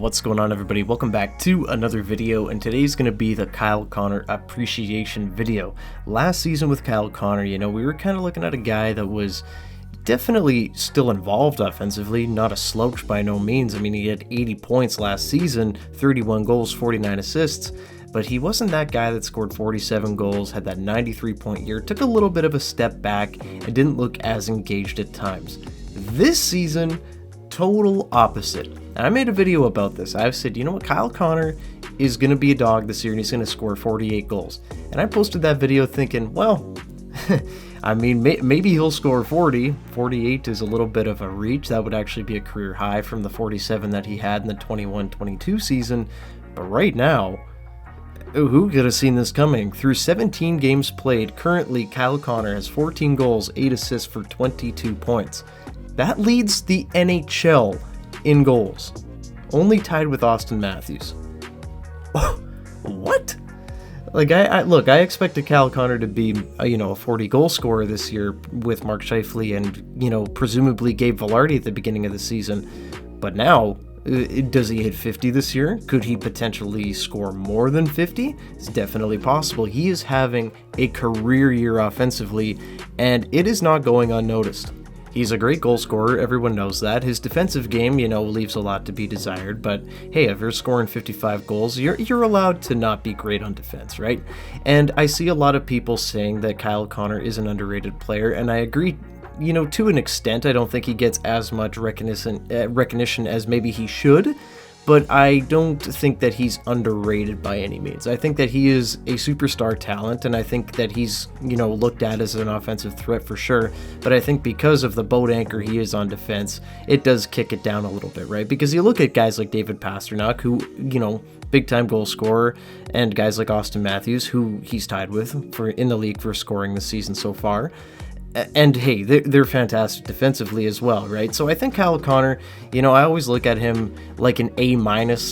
What's going on, everybody? Welcome back to another video, and today's going to be the Kyle Connor appreciation video. Last season with Kyle Connor, we were kind of looking at a guy that was definitely still involved offensively, not a slouch by no means. I mean, he had 80 points last season, 31 goals, 49 assists, but he wasn't that guy that scored 47 goals, had that 93-point year, took a little bit of a step back, and didn't look as engaged at times. This season, total opposite. And I made a video about this. I've said, Kyle Connor is going to be a dog this year and he's going to score 48 goals. And I posted that video thinking, well, I mean, maybe he'll score 40. 48 is a little bit of a reach. That would actually be a career high from the 47 that he had in the 21-22 season. But right now, who could have seen this coming? Through 17 games played, currently Kyle Connor has 14 goals, 8 assists for 22 points. That leads the NHL in goals, only tied with Austin Matthews. What? Like, I expected Kyle Connor to be, a 40 goal scorer this year with Mark Scheifele and, presumably Gabe Vilardi at the beginning of the season. But now, does he hit 50 this year? Could he potentially score more than 50? It's definitely possible. He is having a career year offensively, and it is not going unnoticed. He's a great goal scorer, everyone knows that. His defensive game, leaves a lot to be desired, but hey, if you're scoring 55 goals, you're allowed to not be great on defense, right? And I see a lot of people saying that Kyle Connor is an underrated player, and I agree, to an extent. I don't think he gets as much recognition as maybe he should, but I don't think that he's underrated by any means. I think that he is a superstar talent, and I think that he's, looked at as an offensive threat for sure. But I think because of the boat anchor he is on defense, it does kick it down a little bit, right? Because you look at guys like David Pastrnak, who, big-time goal scorer, and guys like Austin Matthews, who he's tied with in the league for scoring this season so far. And hey, they're fantastic defensively as well, right? So I think Kyle Connor, I always look at him like an A-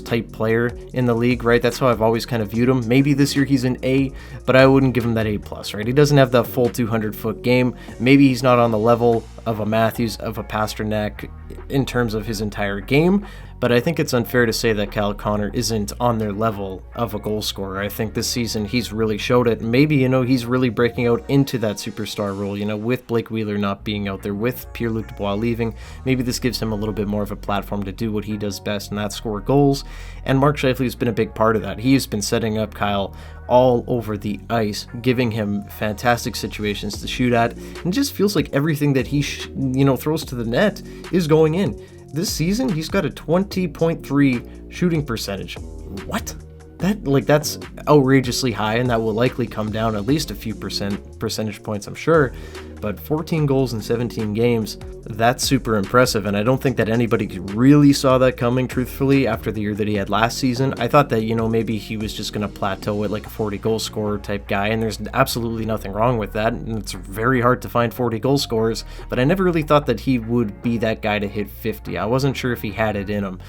type player in the league, right? That's how I've always kind of viewed him. Maybe this year he's an A, but I wouldn't give him that A+, right? He doesn't have the full 200-foot game. Maybe he's not on the level of a Matthews, of a Pastrnak in terms of his entire game, but I think it's unfair to say that Kyle Connor isn't on their level of a goal scorer. I think this season he's really showed it. Maybe, he's really breaking out into that superstar role, with Blake Wheeler not being out there, with Pierre-Luc Dubois leaving. Maybe this gives him a little bit more of a platform to do what he does best, and that's score goals. And Mark Scheifele has been a big part of that. He has been setting up Kyle all over the ice, giving him fantastic situations to shoot at, and it just feels like everything that he throws to the net is going in. This season, he's got a 20.3 shooting percentage. What? That's outrageously high, and that will likely come down at least a few percentage points, I'm sure. But 14 goals in 17 games, that's super impressive, and I don't think that anybody really saw that coming, truthfully, after the year that he had last season. I thought that, maybe he was just going to plateau at like a 40-goal scorer type guy, and there's absolutely nothing wrong with that, and it's very hard to find 40-goal scorers, but I never really thought that he would be that guy to hit 50. I wasn't sure if he had it in him.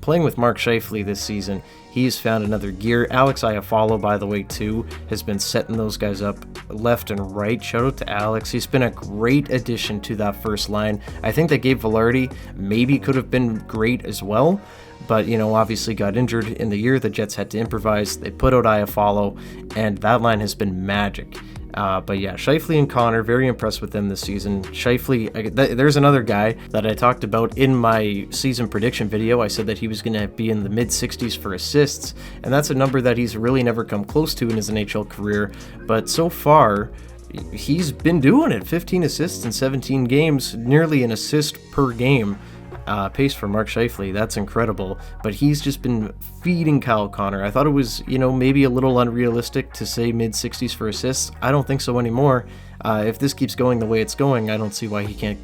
Playing with Mark Scheifele this season, he's found another gear. Alex Iafallo, by the way, too, has been setting those guys up left and right. Shout out to Alex. He's been a great addition to that first line. I think that Gabe Vilardi maybe could have been great as well, but, obviously got injured in the year. The Jets had to improvise. They put out Iafallo, and that line has been magic. But yeah, Scheifele and Connor, very impressed with them this season. Scheifele, there's another guy that I talked about in my season prediction video. I said that he was going to be in the mid-60s for assists, and that's a number that he's really never come close to in his NHL career. But so far, he's been doing it. 15 assists in 17 games, nearly an assist per game. Pace for Mark Scheifele, that's incredible, but he's just been feeding Kyle Connor. I thought it was, maybe a little unrealistic to say mid-60s for assists. I don't think so anymore. If this keeps going the way it's going, I don't see why he can't,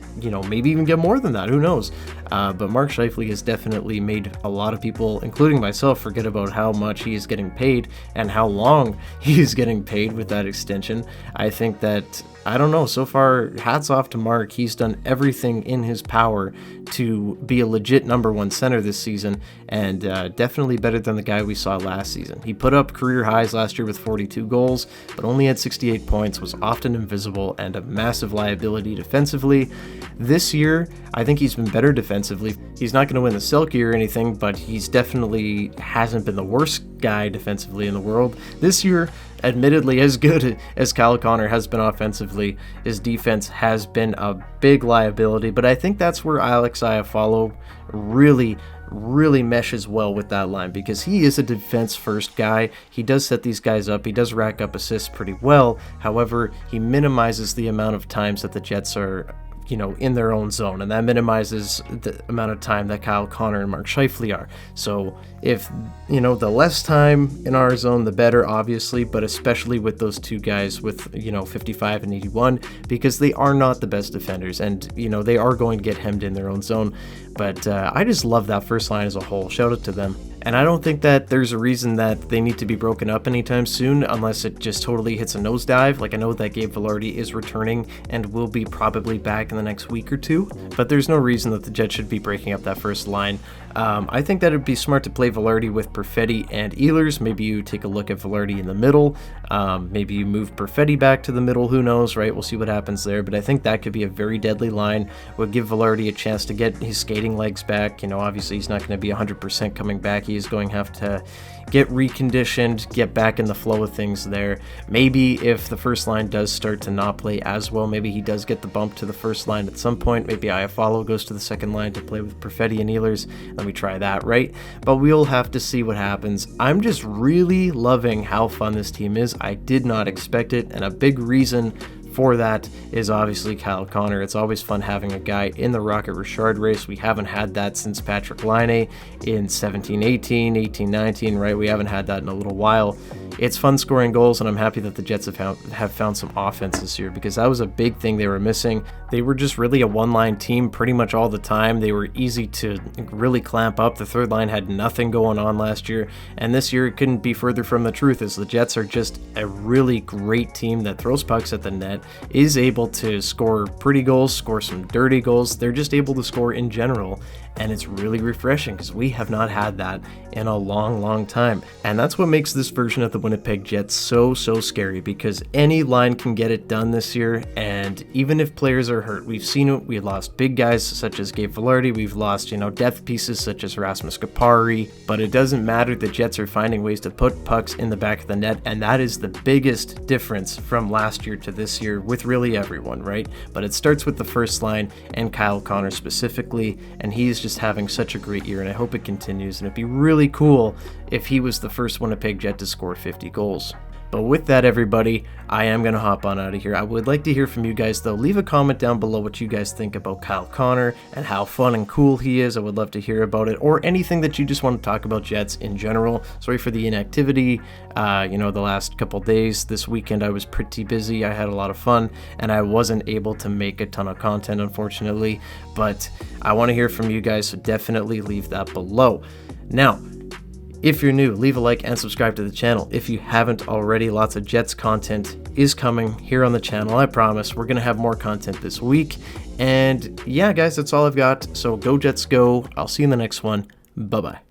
maybe even get more than that. Who knows? But Mark Scheifele has definitely made a lot of people, including myself, forget about how much he is getting paid and how long he is getting paid with that extension. I think that I don't know. So far, hats off to Mark. He's done everything in his power to be a legit number one center this season, and definitely better than the guy we saw last season. He put up career highs last year with 42 goals, but only had 68 points, was often invisible, and a massive liability defensively. This year, I think he's been better defensively. He's not going to win the Selke or anything, but he's definitely hasn't been the worst guy defensively in the world. This year, admittedly, as good as Kyle Connor has been offensively, his defense has been a big liability, but I think that's where Alex Iafallo really meshes well with that line, because he is a defense first guy. He does set these guys up, he does rack up assists pretty well. However, he minimizes the amount of times that the Jets are in their own zone, and that minimizes the amount of time that Kyle Connor and Mark Scheifele are. So if, the less time in our zone, the better, obviously, but especially with those two guys with, 55 and 81, because they are not the best defenders, and, they are going to get hemmed in their own zone. But I just love that first line as a whole. Shout out to them. And I don't think that there's a reason that they need to be broken up anytime soon, unless it just totally hits a nosedive. Like, I know that Gabe Vilardi is returning and will be probably back in the next week or two, but there's no reason that the Jets should be breaking up that first line. I think that it'd be smart to play Vilardi with Perfetti and Ehlers. Maybe you take a look at Vilardi in the middle. Maybe you move Perfetti back to the middle. Who knows, right? We'll see what happens there. But I think that could be a very deadly line. Would give Vilardi a chance to get his skating legs back. Obviously he's not going to be 100% coming back. He is going to have to get reconditioned, get back in the flow of things there. Maybe if the first line does start to not play as well, maybe he does get the bump to the first line at some point. Maybe Iafallo goes to the second line to play with Perfetti and Ehlers. Let me try that, right? But we'll have to see what happens. I'm just really loving how fun this team is. I did not expect it, and a big reason for that is obviously Kyle Connor. It's always fun having a guy in the Rocket Richard race. We haven't had that since Patrick Laine in 17-18, 18-19, right? We haven't had that in a little while. It's fun scoring goals, and I'm happy that the Jets have found some offense this year, because that was a big thing they were missing. They were just really a one-line team pretty much all the time. They were easy to really clamp up. The third line had nothing going on last year, and this year it couldn't be further from the truth, as the Jets are just a really great team that throws pucks at the net, is able to score pretty goals, score some dirty goals. They're just able to score in general, and it's really refreshing, because we have not had that in a long time. And that's what makes this version of the Winnipeg Jets so scary, because any line can get it done this year. And even if players are hurt, we've seen it. We lost big guys such as Gabe Vilardi. We've lost, depth pieces such as Rasmus Kupari, but it doesn't matter. The Jets are finding ways to put pucks in the back of the net, and that is the biggest difference from last year to this year with really everyone, right? But it starts with the first line and Kyle Connor specifically, and he's just having such a great year, and I hope it continues. And it'd be really cool if he was the first Winnipeg Jet to score 50 goals. But with that, everybody, I am going to hop on out of here. I would like to hear from you guys, though. Leave a comment down below what you guys think about Kyle Connor and how fun and cool he is. I would love to hear about it, or anything that you just want to talk about Jets in general. Sorry for the inactivity, the last couple days. This weekend I was pretty busy. I had a lot of fun, and I wasn't able to make a ton of content, unfortunately. But I want to hear from you guys, so definitely leave that below. Now, if you're new, leave a like and subscribe to the channel. If you haven't already, lots of Jets content is coming here on the channel. I promise we're going to have more content this week. And yeah, guys, that's all I've got. So go Jets go. I'll see you in the next one. Bye-bye.